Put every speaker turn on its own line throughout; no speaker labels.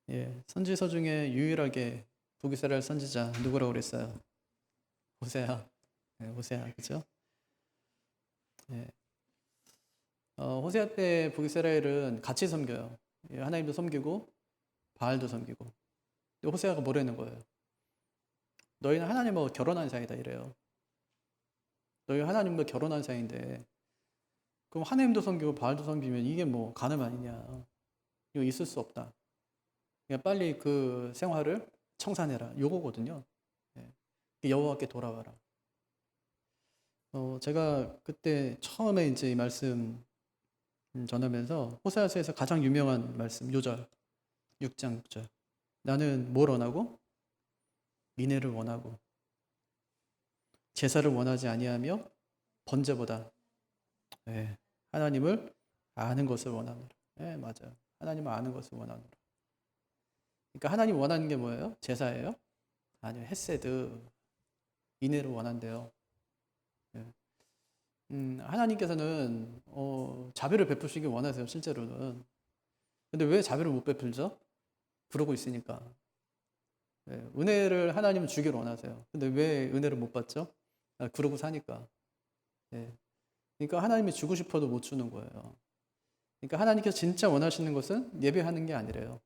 예, 선지서 중에 유일하게 북이스라엘 선지자 누구라고 그랬어요? 호세아. 예, 호세아, 그죠? 예, 호세아 때 북이스라엘은 같이 섬겨요. 예, 하나님도 섬기고 바알도 섬기고. 근데 호세아가 뭐라는 거예요? 너희는 하나님하고 결혼한 사이다 이래요. 너희 하나님과 결혼한 사이인데 그럼 하나님도 섬기고 바알도 섬기면 이게 뭐 간음 아니냐? 이거 있을 수 없다. 그러니까 빨리 그 생활을 청산해라. 요거거든요. 예, 여호와께 돌아와라. 제가 그때 처음에 이제 이 말씀 전하면서 호세아서에서 가장 유명한 말씀 요절 6장 6절 나는 뭘 원하고 인애를 원하고 제사를 원하지 아니하며 번제보다 예, 하나님을 아는 것을 원하노라. 예, 맞아요. 하나님을 아는 것을 원하노라. 그러니까 하나님 원하는 게 뭐예요? 제사예요? 아니요, 헤세드 인애를 원한대요. 예. 하나님께서는 자비를 베푸시기 원하세요, 실제로는. 근데 왜 자비를 못 베풀죠? 그러고 있으니까. 네, 은혜를 하나님은 주기를 원하세요. 근데 왜 은혜를 못 받죠? 그러고 사니까. 네, 그러니까 하나님이 주고 싶어도 못 주는 거예요. 그러니까 하나님께서 진짜 원하시는 것은 예배하는 게 아니래요.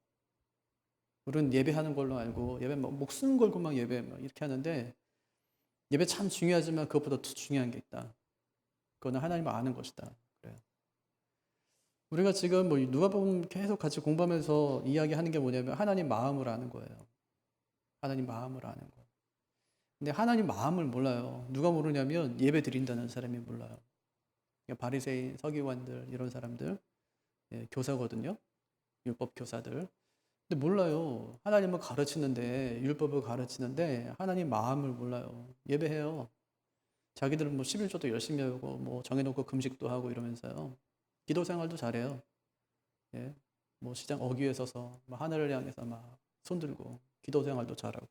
우리는 예배하는 걸로 알고 예배 막 목숨 걸고 막 예배 막 이렇게 하는데 예배 참 중요하지만 그것보다 더 중요한 게 있다. 그거는 하나님을 아는 것이다. 그래요. 우리가 지금 뭐 누가복음 계속 같이 공부하면서 이야기하는 게 뭐냐면 하나님 마음을 아는 거예요. 하나님 마음을 아는 거. 근데 하나님 마음을 몰라요. 누가 모르냐면 예배 드린다는 사람이 몰라요. 그러니까 바리새인, 서기관들 이런 사람들 예, 교사거든요. 율법 교사들. 근데 몰라요. 하나님을 가르치는데 율법을 가르치는데 하나님 마음을 몰라요. 예배해요. 자기들은 뭐 11조도 열심히 하고 뭐 정해놓고 금식도 하고 이러면서요. 기도 생활도 잘해요. 예. 뭐 시장 어귀에 서서 막 하늘을 향해서 막 손들고 기도 생활도 잘하고.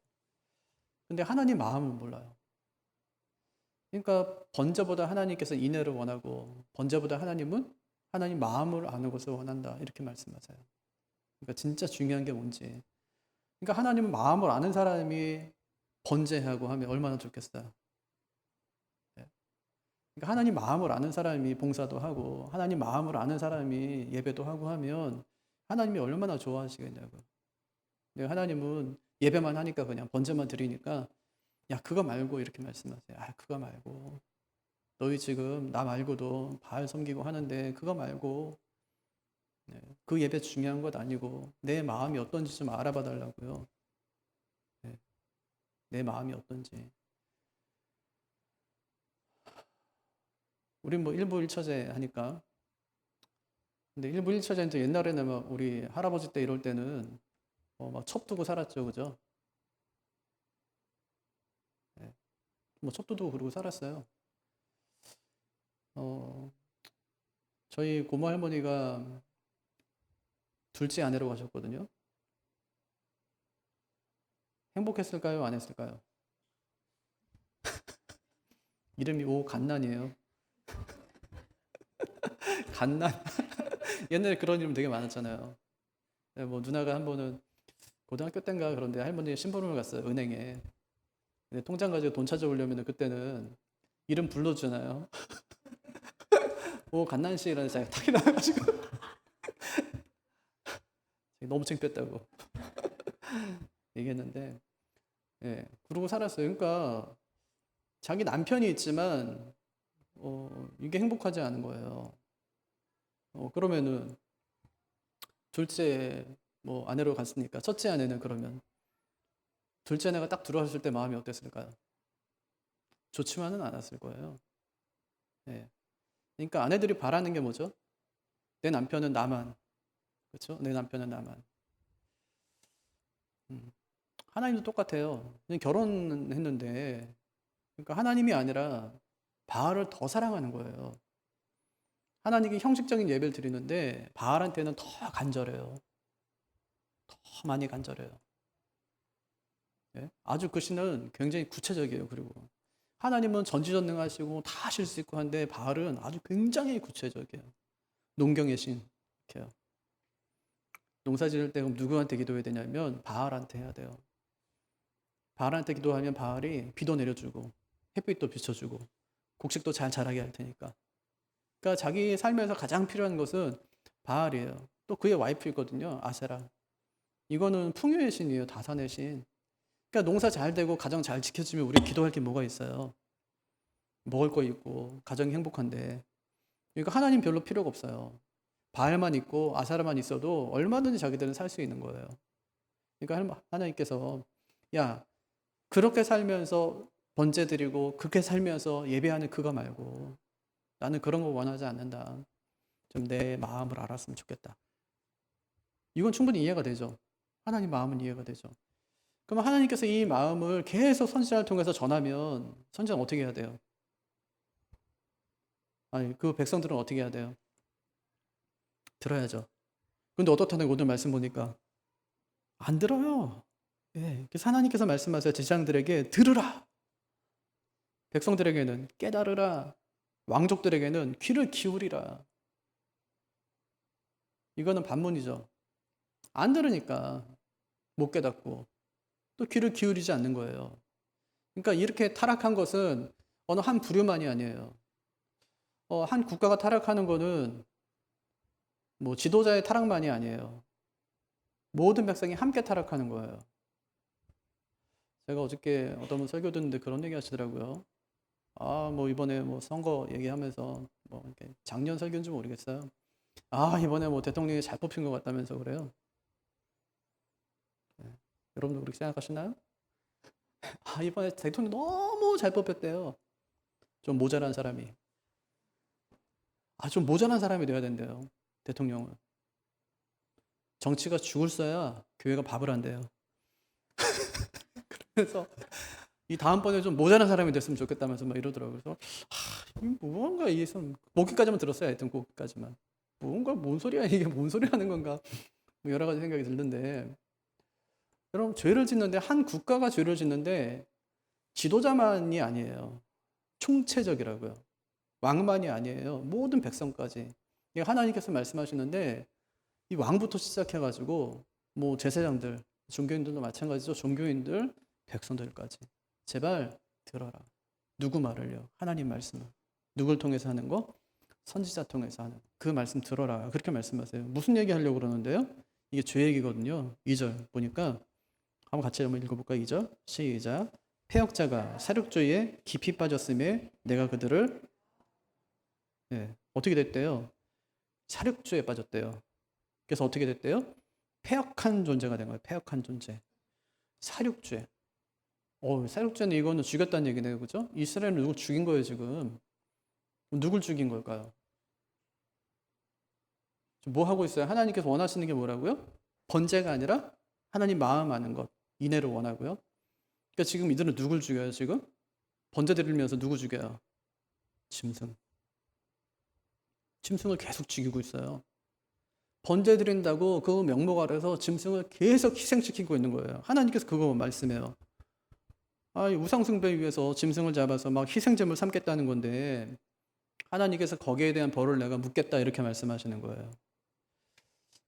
근데 하나님 마음을 몰라요. 그러니까 번제보다 하나님께서 인애를 원하고 번제보다 하나님은 하나님 마음을 아는 것을 원한다. 이렇게 말씀하세요. 그러니까 진짜 중요한 게 뭔지. 그러니까 하나님 마음을 아는 사람이 번제하고 하면 얼마나 좋겠어요. 예. 그러니까 하나님 마음을 아는 사람이 봉사도 하고 하나님 마음을 아는 사람이 예배도 하고 하면 하나님이 얼마나 좋아하시겠냐고요. 근데 하나님은 예배만 하니까 그냥 번제만 드리니까 야 그거 말고 이렇게 말씀하세요. 아 그거 말고 너희 지금 나 말고도 바알 섬기고 하는데 그거 말고 네, 그 예배 중요한 것 아니고 내 마음이 어떤지 좀 알아봐 달라고요. 네, 내 마음이 어떤지. 우린 뭐 일부 일처제 하니까 근데 일부 일처제는 옛날에는 막 우리 할아버지 때 이럴 때는 막 첩두고 살았죠, 그죠? 네, 뭐 첩두도 그러고 살았어요. 어, 저희 고모 할머니가 둘째 아내로 가셨거든요. 행복했을까요? 안 했을까요? 이름이 오간난이에요. 간난. 옛날에 그런 이름 되게 많았잖아요. 네, 뭐 누나가 한 번은 고등학교 때인가 그런데 할머니 심부름을 갔어요, 은행에. 근데 통장 가지고 돈 찾아오려면 그때는 이름 불러주잖아요. 오, 갓난씨라는 자기가 탁이 나와가지고 너무 창피했다고 얘기했는데, 예, 그러고 살았어요. 그러니까 자기 남편이 있지만, 이게 행복하지 않은 거예요. 그러면은 둘째 뭐 아내로 갔으니까 첫째 아내는 그러면 둘째 아내가 딱 들어왔을 때 마음이 어땠을까요? 좋지만은 않았을 거예요. 예. 그러니까 아내들이 바라는 게 뭐죠? 내 남편은 나만, 그렇죠? 내 남편은 나만. 음. 하나님도 똑같아요. 그냥 결혼했는데, 그러니까 하나님이 아니라 바알을 더 사랑하는 거예요. 하나님께 형식적인 예배를 드리는데 바알한테는 더 간절해요. 더 많이 간절해요. 예? 아주 그 신은 굉장히 구체적이에요. 그리고 하나님은 전지전능하시고 다 하실 수 있고 한데 바알은 아주 굉장히 구체적이에요. 농경의 신. 이렇게요. 농사 지을 때 그럼 누구한테 기도해야 되냐면 바알한테 해야 돼요. 바알한테 기도하면 바알이 비도 내려주고 햇빛도 비춰주고 곡식도 잘 자라게 할 테니까. 그러니까 자기 삶에서 가장 필요한 것은 바알이에요. 또 그의 와이프 있거든요. 아세라. 이거는 풍요의 신이에요. 다산의 신. 그러니까 농사 잘 되고 가정 잘 지켜지면 우리 기도할 게 뭐가 있어요? 먹을 거 있고 가정이 행복한데. 그러니까 하나님 별로 필요가 없어요. 바알만 있고 아세라만 있어도 얼마든지 자기들은 살 수 있는 거예요. 그러니까 하나님께서 야, 그렇게 살면서 번제 드리고 그렇게 살면서 예배하는 그거 말고 나는 그런 거 원하지 않는다. 좀 내 마음을 알았으면 좋겠다. 이건 충분히 이해가 되죠. 하나님 마음은 이해가 되죠. 그럼 하나님께서 이 마음을 계속 선지자를 통해서 전하면 선지자는 어떻게 해야 돼요? 아니, 그 백성들은 어떻게 해야 돼요? 들어야죠. 근데 어떻다는 오늘 말씀 보니까 안 들어요. 예, 그래서 하나님께서 말씀하세요. 제사장들에게 들으라. 백성들에게는 깨달으라. 왕족들에게는 귀를 기울이라. 이거는 반문이죠. 안 들으니까 못 깨닫고 또 귀를 기울이지 않는 거예요. 그러니까 이렇게 타락한 것은 어느 한 부류만이 아니에요. 한 국가가 타락하는 거는 뭐 지도자의 타락만이 아니에요. 모든 백성이 함께 타락하는 거예요. 제가 어저께 어떤 분 설교 듣는데 그런 얘기 하시더라고요. 뭐 이번에 뭐 선거 얘기하면서 뭐 이렇게 작년 설교인지 모르겠어요. 이번에 뭐 대통령이 잘 뽑힌 것 같다면서 그래요. 네. 여러분도 그렇게 생각하시나요? 이번에 대통령 너무 잘 뽑혔대요. 좀 모자란 사람이. 좀 모자란 사람이 돼야 된대요. 대통령은. 정치가 죽을 써야 교회가 밥을 한대요. 그래서 이 다음번에 좀 모자란 사람이 됐으면 좋겠다면서 막 이러더라고요. 그래서 뭔가 이게 거기까지만 들었어요. 하여튼 거기까지만. 뭔 소리야 이게 뭔 소리 하는 건가 뭐 여러 가지 생각이 들는데 여러분 죄를 짓는데 한 국가가 죄를 짓는데 지도자만이 아니에요. 총체적이라고요. 왕만이 아니에요. 모든 백성까지. 하나님께서 말씀하시는데 이 왕부터 시작해가지고 뭐 제사장들, 종교인들도 마찬가지죠. 종교인들, 백성들까지. 제발 들어라. 누구 말을요? 하나님 말씀을. 누굴 통해서 하는 거? 선지자 통해서 하는 그 말씀 들어라. 그렇게 말씀하세요. 무슨 얘기 하려고 그러는데요? 이게 죄 얘기거든요. 2절 보니까 한번 같이 한번 읽어볼까요? 2절 시작. 패역자가 사륙조에 깊이 빠졌음에 내가 그들을 어떻게 됐대요? 사륙조에 빠졌대요. 그래서 어떻게 됐대요? 패역한 존재가 된 거예요. 패역한 존재. 사륙죄. 사륙죄는 이거는 죽였다는 얘기네요. 그죠? 이스라엘은 누굴 죽인 거예요, 지금. 누굴 죽인 걸까요? 뭐 하고 있어요? 하나님께서 원하시는 게 뭐라고요? 번제가 아니라 하나님 마음 아는 것. 인애를 원하고요. 그러니까 지금 이들은 누굴 죽여요, 지금? 번제 드리면서 누구 죽여요? 짐승. 짐승을 계속 죽이고 있어요. 번제 드린다고 그 명목 아래서 짐승을 계속 희생시키고 있는 거예요. 하나님께서 그거 말씀해요. 우상숭배 위해서 짐승을 잡아서 막 희생제물 삼겠다는 건데 하나님께서 거기에 대한 벌을 내가 묻겠다 이렇게 말씀하시는 거예요.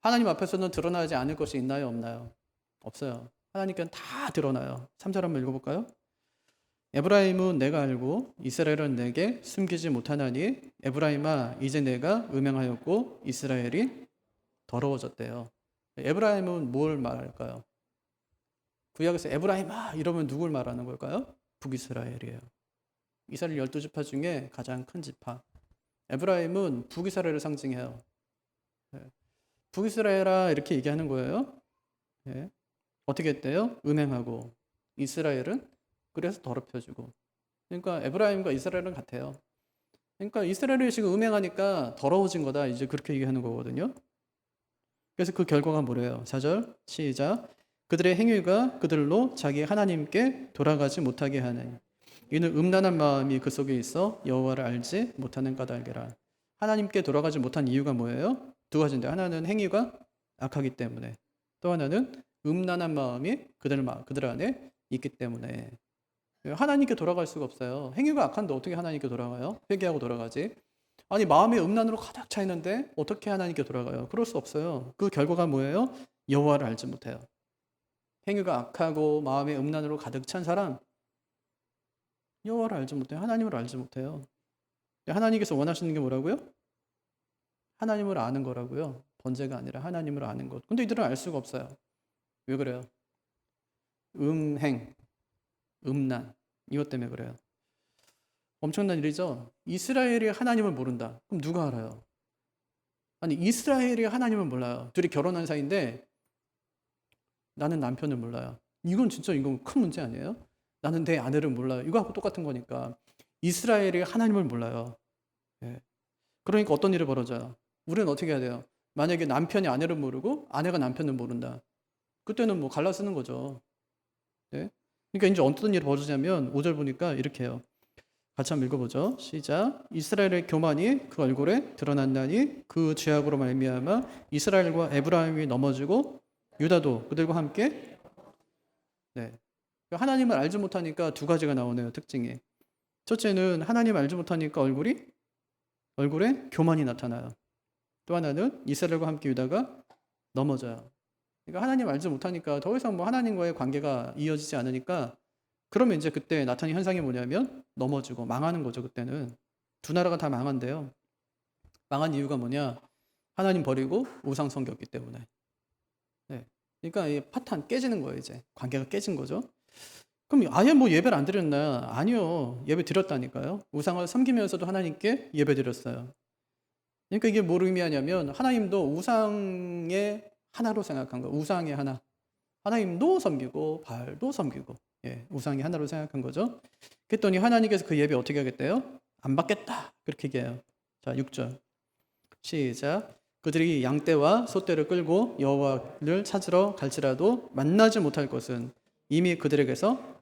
하나님 앞에서는 드러나지 않을 것이 있나요? 없나요? 없어요. 하나님께는 다 드러나요. 3절 한번 읽어볼까요? 에브라임은 내가 알고 이스라엘은 내게 숨기지 못하나니 에브라임아 이제 내가 음행하였고 이스라엘이 더러워졌대요. 에브라임은 뭘 말할까요? 구약에서 에브라임아 이러면 누굴 말하는 걸까요? 북이스라엘이에요. 이스라엘 12지파 중에 가장 큰 지파. 에브라임은 북이스라엘을 상징해요. 북이스라엘아 이렇게 얘기하는 거예요. 어떻게 했대요? 음행하고 이스라엘은 그래서 더럽혀지고. 그러니까 에브라임과 이스라엘은 같아요. 그러니까 이스라엘이 지금 음행하니까 더러워진 거다. 이제 그렇게 얘기하는 거거든요. 그래서 그 결과가 뭐래요? 4절 시작. 그들의 행위가 그들로 자기 하나님께 돌아가지 못하게 하는 이는 음란한 마음이 그 속에 있어 여호와를 알지 못하는 까닭이라. 하나님께 돌아가지 못한 이유가 뭐예요? 두 가지인데 하나는 행위가 악하기 때문에 또 하나는 음란한 마음이 그들 안에 있기 때문에 하나님께 돌아갈 수가 없어요. 행위가 악한데 어떻게 하나님께 돌아가요? 회개하고 돌아가지. 아니 마음의 음란으로 가득 차 있는데 어떻게 하나님께 돌아가요? 그럴 수 없어요. 그 결과가 뭐예요? 여호와를 알지 못해요. 행위가 악하고 마음의 음란으로 가득 찬 사람 여호와를 알지 못해요. 하나님을 알지 못해요. 하나님께서 원하시는 게 뭐라고요? 하나님을 아는 거라고요. 번제가 아니라 하나님을 아는 것. 근데 이들은 알 수가 없어요. 왜 그래요? 음행, 음란 이것 때문에 그래요. 엄청난 일이죠. 이스라엘이 하나님을 모른다. 그럼 누가 알아요? 아니 이스라엘이 하나님을 몰라요. 둘이 결혼한 사이인데 나는 남편을 몰라요. 이건 큰 문제 아니에요? 나는 내 아내를 몰라요. 이거하고 똑같은 거니까. 이스라엘이 하나님을 몰라요. 예. 그러니까 어떤 일이 벌어져요? 우리는 어떻게 해야 돼요? 만약에 남편이 아내를 모르고 아내가 남편을 모른다. 그때는 뭐 갈라쓰는 거죠. 네? 그러니까 이제 어떤 일이 벌어지냐면 5절 보니까 이렇게 해요. 같이 한번 읽어보죠. 시작. 이스라엘의 교만이 그 얼굴에 드러난다니 그 죄악으로 말미암아 이스라엘과 에브라임이 넘어지고 유다도 그들과 함께. 네. 하나님을 알지 못하니까 두 가지가 나오네요. 특징이. 첫째는 하나님 알지 못하니까 얼굴에 교만이 나타나요. 또 하나는 이스라엘과 함께 유다가 넘어져요. 그러니까 하나님 알지 못하니까 더 이상 뭐 하나님과의 관계가 이어지지 않으니까 그러면 이제 그때 나타나는 현상이 뭐냐면 넘어지고 망하는 거죠. 그때는 두 나라가 다 망한대요. 망한 이유가 뭐냐? 하나님 버리고 우상 섬겼기 때문에. 네. 그러니까 이 파탄 깨지는 거예요. 이제 관계가 깨진 거죠. 그럼 아예 뭐 예배를 안 드렸나? 아니요. 예배 드렸다니까요. 우상을 섬기면서도 하나님께 예배 드렸어요. 그러니까 이게 뭘 의미하냐면 하나님도 우상의 하나로 생각한 거예요. 우상의 하나. 하나님도 섬기고 바알도 섬기고 우상의 하나로 생각한 거죠. 그랬더니 하나님께서 그 예배 어떻게 하겠대요? 안 받겠다. 그렇게 얘기해요. 자, 6절. 시작. 그들이 양떼와 소떼를 끌고 여호와를 찾으러 갈지라도 만나지 못할 것은 이미 그들에게서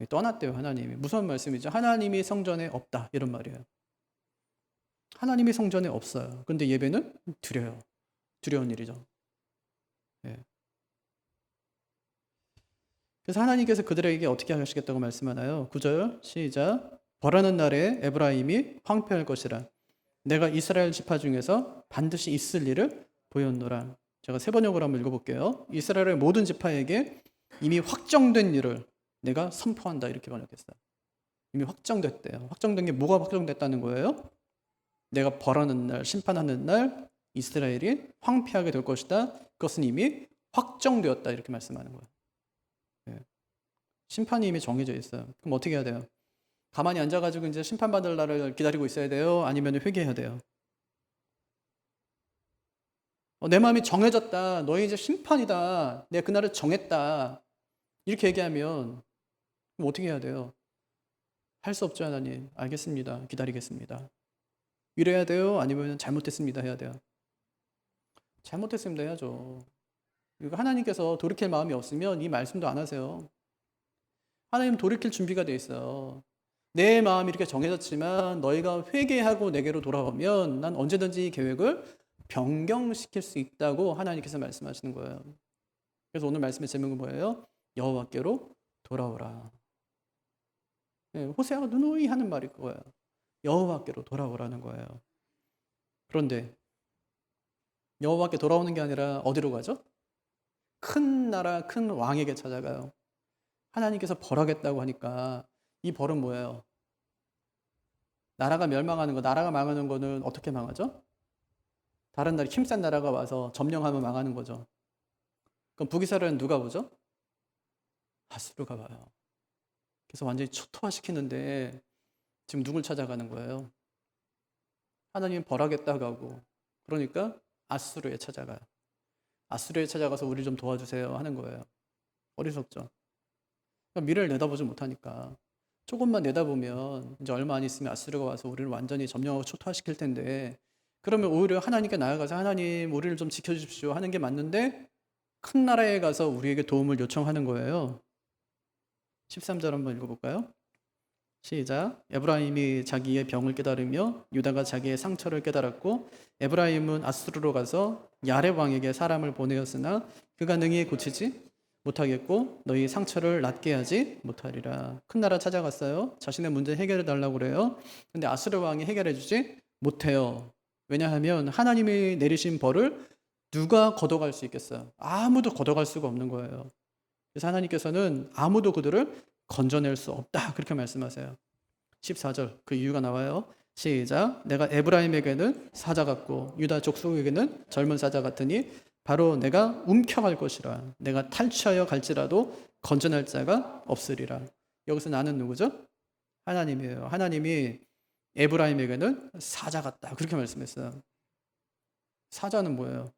떠났대요. 하나님이. 무슨 말씀이죠? 하나님이 성전에 없다. 이런 말이에요. 하나님이 성전에 없어요. 근데 예배는 드려요. 두려운 일이죠. 예. 그래서 하나님께서 그들에게 어떻게 하시겠다고 말씀하나요? 9절 시작. 벌하는 날에 에브라임이 황폐할 것이라. 내가 이스라엘 지파 중에서 반드시 있을 일을 보였노라. 제가 세 번역으로 한번 읽어볼게요. 이스라엘의 모든 지파에게 이미 확정된 일을 내가 선포한다. 이렇게 번역했어요. 이미 확정됐대요. 확정된 게 뭐가 확정됐다는 거예요? 내가 벌하는 날, 심판하는 날 이스라엘이 황폐하게 될 것이다. 그것은 이미 확정되었다. 이렇게 말씀하는 거예요. 네. 심판이 이미 정해져 있어요. 그럼 어떻게 해야 돼요? 가만히 앉아가지고 이제 심판받을 날을 기다리고 있어야 돼요? 아니면 회개해야 돼요? 내 마음이 정해졌다. 너희 이제 심판이다. 내가 그날을 정했다. 이렇게 얘기하면 그럼 어떻게 해야 돼요? 할 수 없죠, 하나님. 알겠습니다. 기다리겠습니다. 이래야 돼요? 아니면 잘못했습니다 해야 돼요? 잘못했습니다 해야죠. 이거 하나님께서 돌이킬 마음이 없으면 이 말씀도 안 하세요. 하나님 돌이킬 준비가 돼 있어요. 내 마음이 이렇게 정해졌지만 너희가 회개하고 내게로 돌아오면 난 언제든지 이 계획을 변경시킬 수 있다고 하나님께서 말씀하시는 거예요. 그래서 오늘 말씀의 제목은 뭐예요? 여호와께로 돌아오라. 네, 호세아가 누누이 하는 말이 그거예요. 여호와께로 돌아오라는 거예요. 그런데 여호와께 돌아오는 게 아니라 어디로 가죠? 큰 나라, 큰 왕에게 찾아가요. 하나님께서 벌하겠다고 하니까 이 벌은 뭐예요? 나라가 멸망하는 거, 나라가 망하는 거는 어떻게 망하죠? 다른 나라, 힘센 나라가 와서 점령하면 망하는 거죠. 그럼 북이스라엘은 누가 보죠? 아수르가 봐요. 그래서 완전히 초토화시키는데 지금 누굴 찾아가는 거예요? 하나님 벌하겠다고 하고 그러니까 아수르에 찾아가요. 아수르에 찾아가서 우리 좀 도와주세요 하는 거예요. 어리석죠. 그러니까 미래를 내다보지 못하니까 조금만 내다보면 이제 얼마 안 있으면 아수르가 와서 우리를 완전히 점령하고 초토화시킬 텐데 그러면 오히려 하나님께 나아가서 하나님 우리를 좀 지켜주십시오 하는 게 맞는데 큰 나라에 가서 우리에게 도움을 요청하는 거예요. 13절 한번 읽어볼까요? 시작. 에브라임이 자기의 병을 깨달으며 유다가 자기의 상처를 깨달았고 에브라임은 아수르로 가서 야렙 왕에게 사람을 보내었으나 그가 능히 고치지 못하겠고 너희 상처를 낫게 하지 못하리라. 큰 나라 찾아갔어요. 자신의 문제 해결해 달라고 그래요. 근데 아수르 왕이 해결해 주지 못해요. 왜냐하면 하나님이 내리신 벌을 누가 걷어갈 수 있겠어요? 아무도 걷어갈 수가 없는 거예요. 그래서 하나님께서는 아무도 그들을 건져낼 수 없다. 그렇게 말씀하세요. 14절 그 이유가 나와요. 시작. 내가 에브라임에게는 사자 같고 유다 족속에게는 젊은 사자 같으니 바로 내가 움켜갈 것이라. 내가 탈취하여 갈지라도 건져낼 자가 없으리라. 여기서 나는 누구죠? 하나님이에요. 하나님이 에브라임에게는 사자 같다. 그렇게 말씀했어요. 사자는 뭐예요?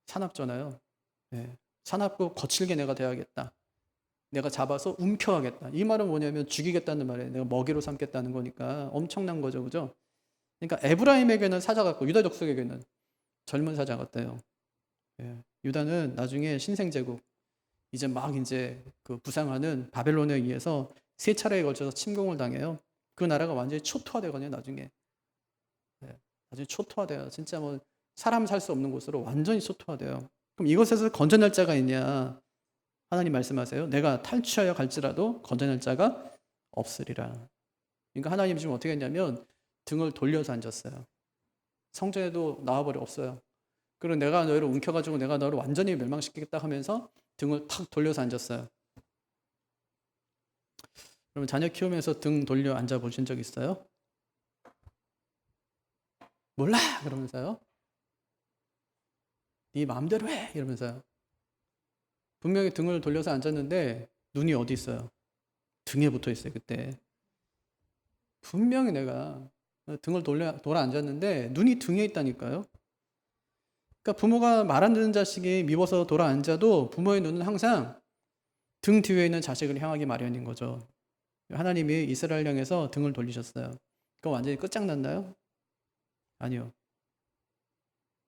사납잖아요. 네. 사납고 거칠게 내가 대하겠다. 내가 잡아서 움켜가겠다. 이 말은 뭐냐면 죽이겠다는 말이에요. 내가 먹이로 삼겠다는 거니까 엄청난 거죠. 그죠? 그러니까 에브라임에게는 사자 같고 유다 족속에게는 젊은 사자 같대요. 예. 유다는 나중에 신생제국 이제 그 부상하는 바벨론에 의해서 3차례에 걸쳐서 침공을 당해요. 그 나라가 완전히 초토화되거든요. 나중에. 예. 나중에 초토화돼요. 진짜 뭐 사람 살 수 없는 곳으로 완전히 초토화돼요. 그럼 이것에서 건져낼 자가 있냐? 하나님 말씀하세요. 내가 탈취하여 갈지라도 건져낼 자가 없으리라. 그러니까 하나님 지금 어떻게 했냐면 등을 돌려서 앉았어요. 성전에도 나와버려 없어요. 그리고 내가 너희를 움켜가지고 내가 너를 완전히 멸망시키겠다 하면서 등을 탁 돌려서 앉았어요. 그러면 자녀 키우면서 등 돌려 앉아 보신 적 있어요? 몰라! 그러면서요. 네 마음대로 해! 이러면서요. 분명히 등을 돌려서 앉았는데 눈이 어디 있어요? 등에 붙어 있어요. 그때 분명히 내가 등을 돌아 앉았는데 눈이 등에 있다니까요. 그러니까 부모가 말 안 듣는 자식이 미워서 돌아 앉아도 부모의 눈은 항상 등 뒤에 있는 자식을 향하기 마련인 거죠. 하나님이 이스라엘 향해서 등을 돌리셨어요. 그럼 완전히 끝장났나요? 아니요.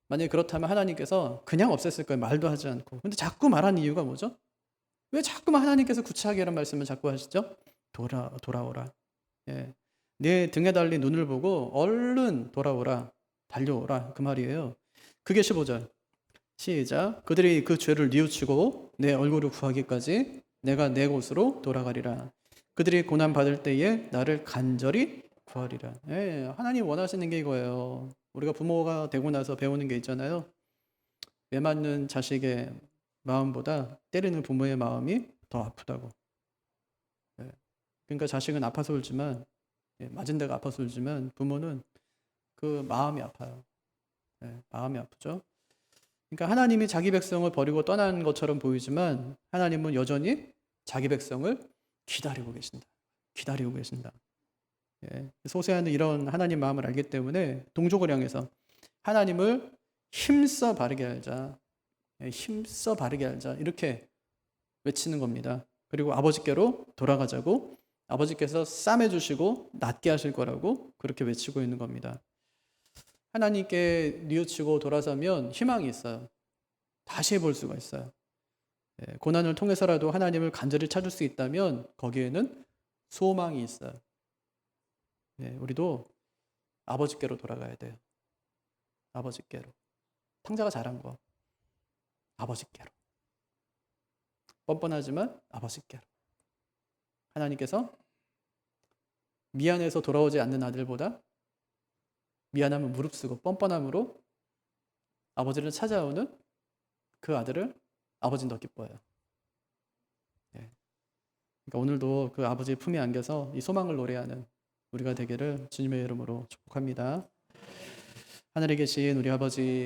만약에 그렇다면 하나님께서 그냥 없앴을 거예요. 말도 하지 않고. 근데 자꾸 말하는 이유가 뭐죠? 왜 자꾸만 하나님께서 구차하게 이런 말씀을 자꾸 하시죠? 돌아오라. 예. 내 등에 달린 눈을 보고 얼른 돌아오라. 달려오라. 그 말이에요. 그게 15절. 시작. 그들이 그 죄를 뉘우치고 내 얼굴을 구하기까지 내가 내 곳으로 돌아가리라. 그들이 고난 받을 때에 나를 간절히 구하리라. 예, 하나님 원하시는 게 이거예요. 우리가 부모가 되고 나서 배우는 게 있잖아요. 매맞는 자식의 마음보다 때리는 부모의 마음이 더 아프다고. 예. 그러니까 자식은 아파서 울지만, 맞은 데가 아파서 울지만 부모는 그 마음이 아파요. 마음이 아프죠. 그러니까 하나님이 자기 백성을 버리고 떠난 것처럼 보이지만 하나님은 여전히 자기 백성을 기다리고 계신다. 기다리고 계신다. 소세아는 이런 하나님 마음을 알기 때문에 동족을 향해서 하나님을 힘써 바르게 알자. 힘써 바르게 알자. 이렇게 외치는 겁니다. 그리고 아버지께로 돌아가자고 아버지께서 싸매주시고 낫게 하실 거라고 그렇게 외치고 있는 겁니다. 하나님께 뉘우치고 돌아서면 희망이 있어요. 다시 해볼 수가 있어요. 고난을 통해서라도 하나님을 간절히 찾을 수 있다면 거기에는 소망이 있어요. 우리도 아버지께로 돌아가야 돼요. 아버지께로. 탕자가 잘한 거. 아버지께로. 뻔뻔하지만 아버지께로. 하나님께서 미안해서 돌아오지 않는 아들보다 미안함을 무릅쓰고 뻔뻔함으로 아버지를 찾아오는 그 아들을 아버지는 더 기뻐해요. 그러니까 오늘도 그 아버지의 품에 안겨서 이 소망을 노래하는 우리가 되기를 주님의 이름으로 축복합니다. 하늘에 계신 우리 아버지